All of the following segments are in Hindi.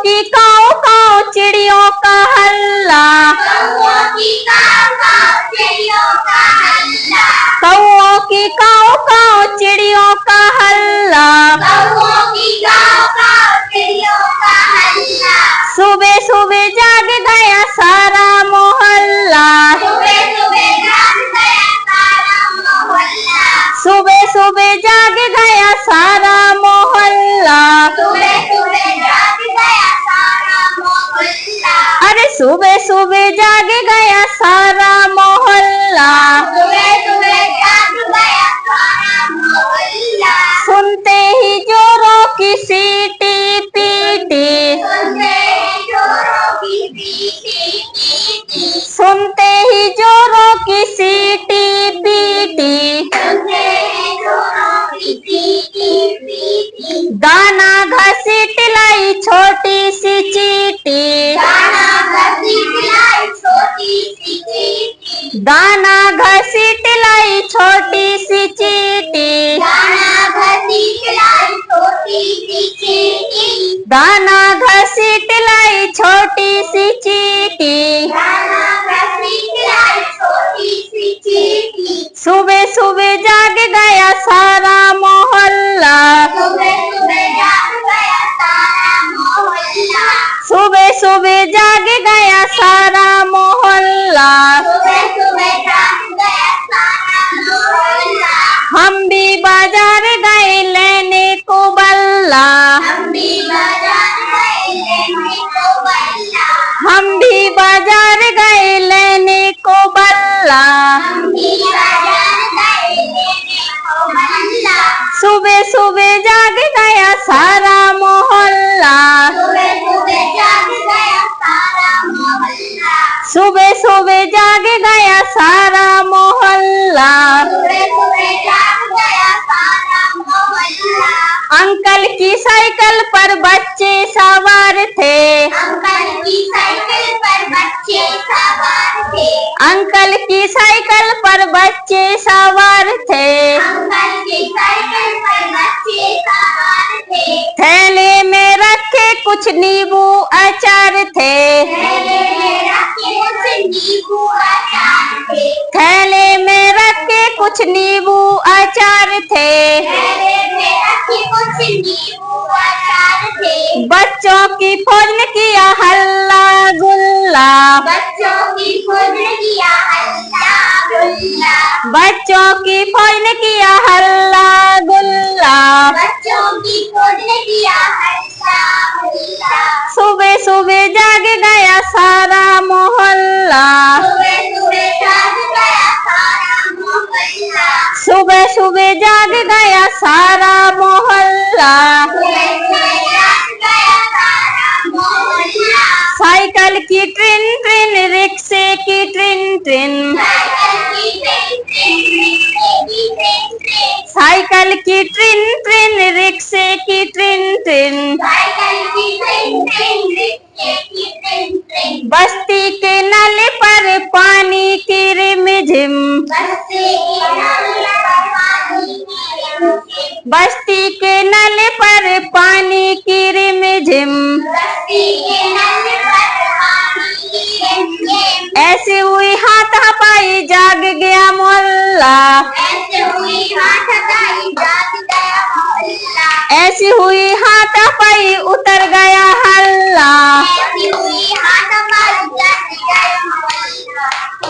की काऊ काऊ चिड़ियों का हल्ला, कौओं की काऊ काऊ चिड़ियों का हल्ला, कौओं की काऊ काऊ चिड़ियों का हल्ला, कौओं की काऊ काऊ चिड़ियों का हल्ला। सुबह सुबह जाग गया सारा मोहल्ला, सुबह सुबह जाग गया सारा मोहल्ला, सुबह सुबह जाग गया सारा मोहल्ला। सुबह सुबह जाग गया सारा मोहल्ला, अरे सुबह सुबह जाग गया सारा मोहल्ला, सुबह सुबह जाग गया सारा मोहल्ला। सुनते ही जोरों की सीटी पीटी, सुनते ही जोरों की पीटी पीटी, सुनते ही जोरों की सीटी पीटी, सुनते ही जोरों की पीटी पीटी। दाना घसीट लाई छोटी सी चीटी, दाना घसीट लाई छोटी सी चींटी, दाना घसीट लाई छोटी सी चीटी, दाना घसीट लाई छोटी सी चींटी, दाना घसीट लाई छोटी सी चीटी। दाना घसीट लाई छोटी सी चींटी। सुबह सुबह जाग गया सारा मोहल्ला, सुबह सुबह जाग गया सारा मोहल्ला, सुबह सुबह जाग गया सारा मोहल्ला। सुबह सुबह जाग गया सारा मोहल्ला। हम भी बाजार गए लेने को बल्ला, हम भी बाजार गए लेने को बल्ला, हम भी बाजार गए लेने को बल्ला। हम भी बाजार गए लेने को बल्ला। सुबह सुबह जाग गया सारा मोहल्ला, सुबह सुबह जाग गया सारा मोहल्ला, सुबह सुबह जाग गया सारा मोहल्ला। सुबह सुबह जाग गया सारा मोहल्ला। अंकल की साइकिल पर बच्चे सवार थे, अंकल की साइकिल पर बच्चे सवार थे, अंकल की साइकिल पर बच्चे सवार थे। अंकल की साइकिल पर बच्चे सवार थे, थैले में रखे कुछ नींबू अचार थे, थैले में रखे कुछ नींबू अचार थे, थैले में रखे कुछ नींबू अचार थे। थैले में रखे कुछ नींबू अचार थे। बच्चों की फौज ने किया हल्ला गुल्ला, बच्चों की फौज ने किया हल्ला गुल्ला, बच्चों की फौज ने किया हल्ला गुल्ला। बच्चों की फौज ने किया हल्ला गुल्ला। सुबह सुबह जाग गया सारा मोहल्ला, सुबह सुबह जाग गया सारा मोहल्ला, सुबह सुबह जाग गया सारा मोहल्ला। सुबह सुबह जाग गया सारा मोहल्ला। साइकिल की ट्रिन ट्रिन रिक्शे की ट्रिन ट्रिन, साइकिल की ट्रिन ट्रिन रिक्शे की ट्रिन ट्रिन, साइकिल की ट्रिन ट्रिन रिक्शे की ट्रिन ट्रिन। साइकिल की ट्रिन ट्रिन रिक्शे की ट्रिन ट्रिन। बस्ती के नाले पर पानी की रिमझिम, बस्ती के नाले पर पानी की रिमझिम, बस्ती के नाले पर पानी की रिमझिम। बस्ती के नाले पर पानी की रिमझिम। ऐसी हुई हाथापाई जाग गया मोहल्ला, ऐसे हुई हाथापाई जाग गया मोहल्ला, ऐसी हुई हाथापाई उतर गया हल्ला, ऐसी हुई हाथापाई जाग गया मोहल्ला,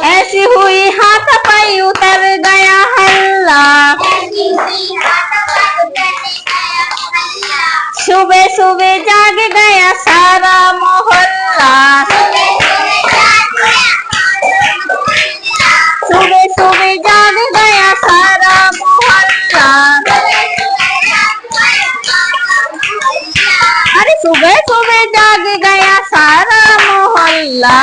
ऐसी हुई हाथापाई उतर गया हल्ला। ऐसी हुई हाथापाई जाग गया मोहल्ला। सुबह सुबह जाग गया सारा मोहल्ला, सुबह सुबह जाग गया सारा मोहल्ला, सुबह सुबह जाग गया सारा मोहल्ला। सुबह सुबह जाग गया सारा मोहल्ला, अरे सुबह सुबह जाग गया सारा मोहल्ला।